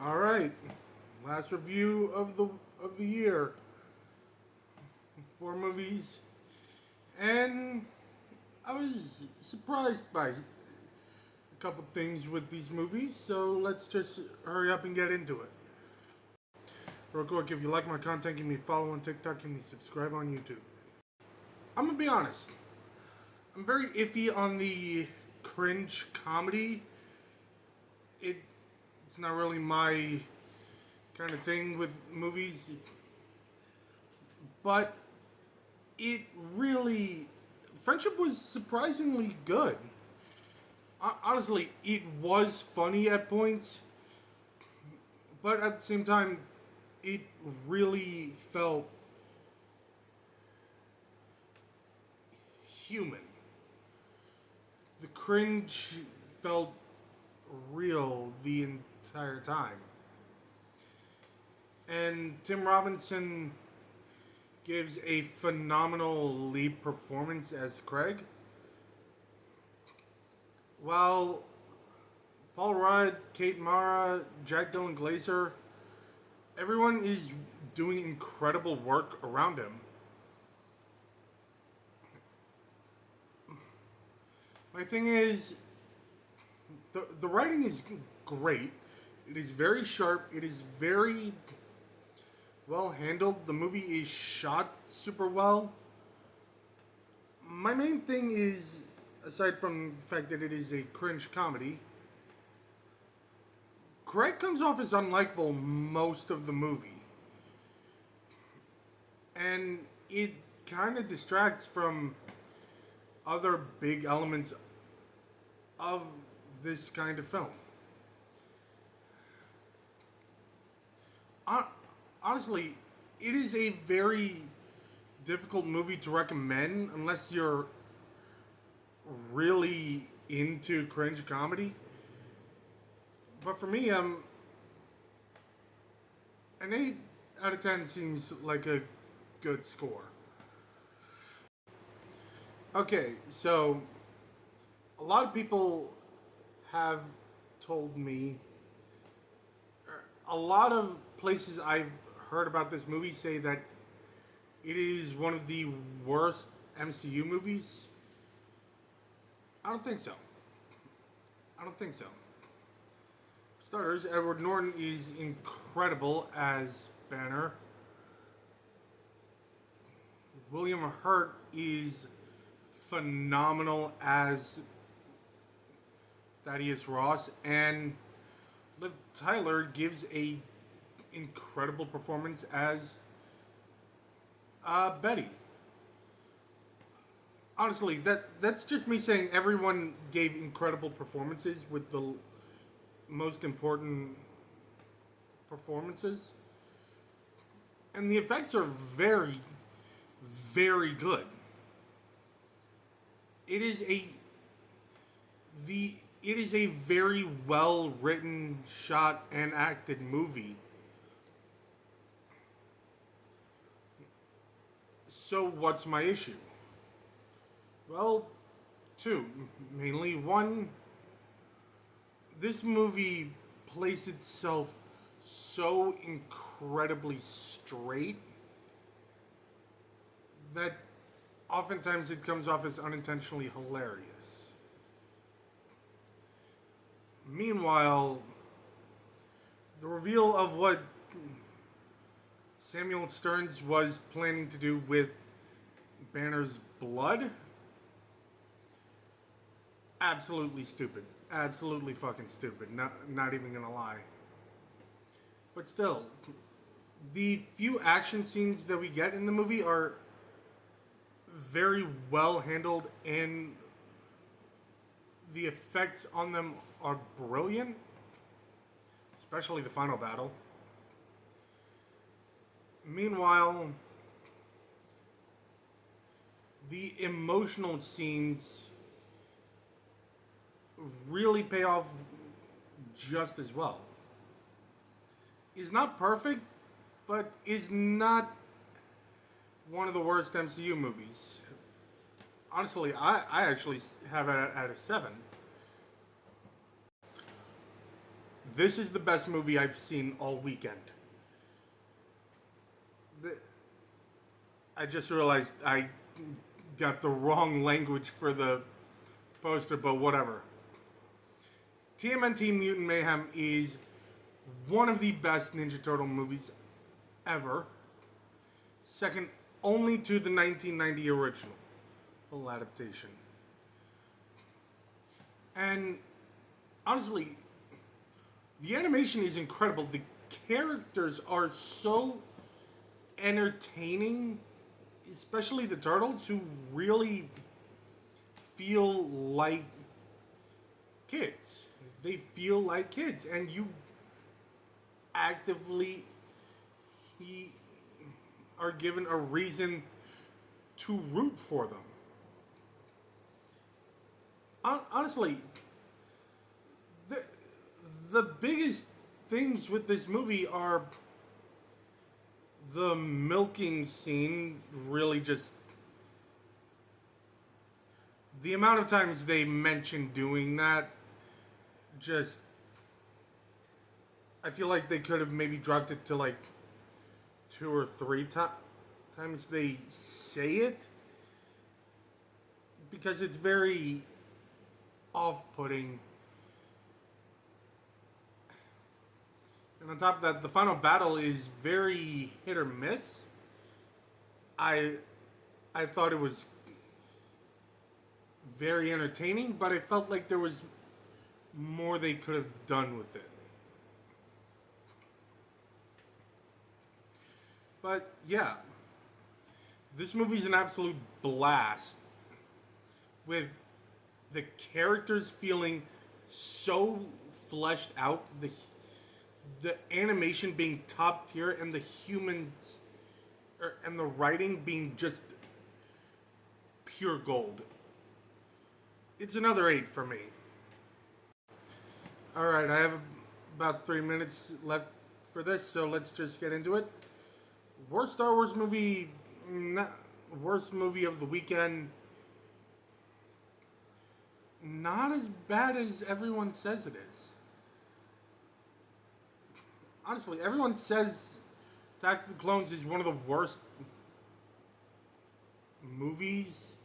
All right, last review of the year. 4 movies, and I was surprised by a couple things with these movies. So let's just hurry up and get into it. Real quick, if you like my content, give me a follow on TikTok, give me a subscribe on YouTube. I'm gonna be honest. I'm very iffy on the cringe comedy. It's not really my kind of thing with movies, but it really Friendship was surprisingly good. Honestly, it was funny at points, but at the same time, it really felt human. The cringe felt real the entire time. And Tim Robinson gives a phenomenal lead performance as Craig. While Paul Rudd, Kate Mara, Jack Dylan Glazer, everyone is doing incredible work around him. My thing is, the writing is great. It is very sharp. It is very well handled. The movie is shot super well. My main thing is, aside from the fact that it is a cringe comedy, Greg comes off as unlikable most of the movie. And it kind of distracts from other big elements of this kind of film. Honestly, it is a very difficult movie to recommend unless you're really into cringe comedy. But for me, an 8 out of 10 seems like a good score. Okay, so a lot of people have told me, a lot of places I've heard about this movie say that it is one of the worst MCU movies. I don't think so. I don't think so. For starters, Edward Norton is incredible as Banner. William Hurt is phenomenal as Thaddeus Ross, and Liv Tyler gives a incredible performance as Betty. Honestly, that's just me saying everyone gave incredible performances with the most important performances. And the effects are very, very good. It is a very well written, shot, and acted movie. So what's my issue? Well, two mainly. One, this movie plays itself so incredibly straight that oftentimes it comes off as unintentionally hilarious. Meanwhile, the reveal of what Samuel Stearns was planning to do with Banner's blood, absolutely stupid. Absolutely fucking stupid. Not even gonna lie. But still, the few action scenes that we get in the movie are very well handled, and the effects on them are brilliant, especially the final battle. Meanwhile, the emotional scenes really pay off just as well. Is not perfect, but is not one of the worst MCU movies. Honestly, I actually have it at a 7. this is the best movie I've seen all weekend. I just realized I got the wrong language for the poster, but whatever. TMNT Mutant Mayhem is one of the best Ninja Turtle movies ever. Second only to the 1990 original full adaptation. And honestly, the animation is incredible. The characters are so entertaining, especially the turtles, who really feel like kids. They feel like kids, and you actively are given a reason to root for them. Honestly, the biggest things with this movie are the milking scene. Really, just the amount of times they mention doing that, just I feel like they could have maybe dropped it to like 2 or 3 times they say it, because it's very off-putting. And on top of that, the final battle is very hit or miss. I thought it was very entertaining, but I felt like there was more they could have done with it. But yeah, this movie's an absolute blast, with the characters feeling so fleshed out, the animation being top tier, and the humans and the writing being just pure gold. It's another 8 for me. Alright, I have about 3 minutes left for this, so let's just get into it. Worst Star Wars movie, worst movie of the weekend. Not as bad as everyone says it is. Honestly, everyone says Attack of the Clones is one of the worst movies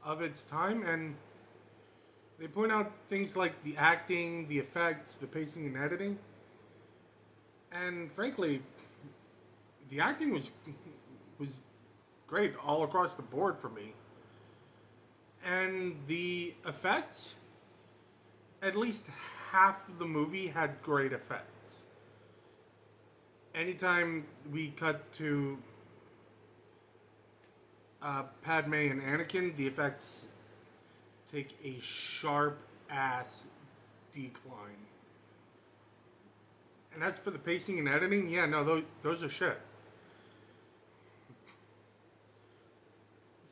of its time, and they point out things like the acting, the effects, the pacing and editing. And frankly, the acting was great all across the board for me. And the effects, at least half of the movie had great effects. Anytime we cut to Padme and Anakin, the effects take a sharp ass decline. And as for the pacing and editing, yeah, no, those are shit.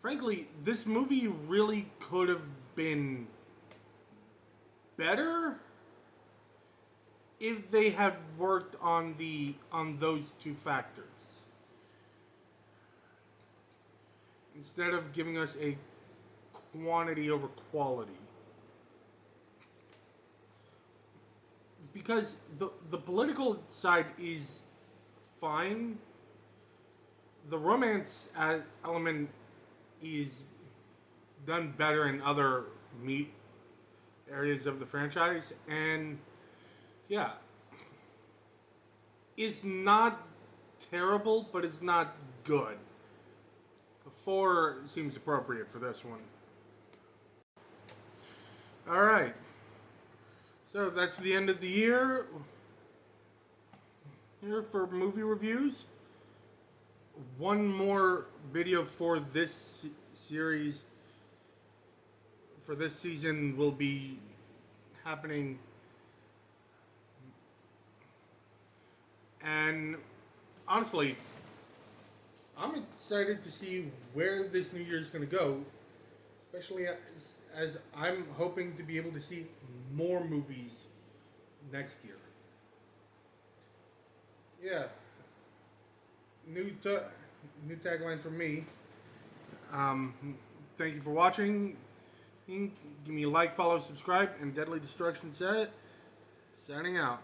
Frankly, this movie really could have been better if they had worked on those 2 factors, instead of giving us a quantity over quality. Because the political side is fine. The romance element is done better in other areas of the franchise, and yeah, it's not terrible, but it's not good. A 4 seems appropriate for this one. Alright, so that's the end of the year here for movie reviews. One more video for this series, for this season, will be happening, and honestly, I'm excited to see where this new year is going to go, especially as I'm hoping to be able to see more movies next year. Yeah. New tagline from me. Thank you for watching. Give me a like, follow, subscribe, and Deadly Destruction signing out.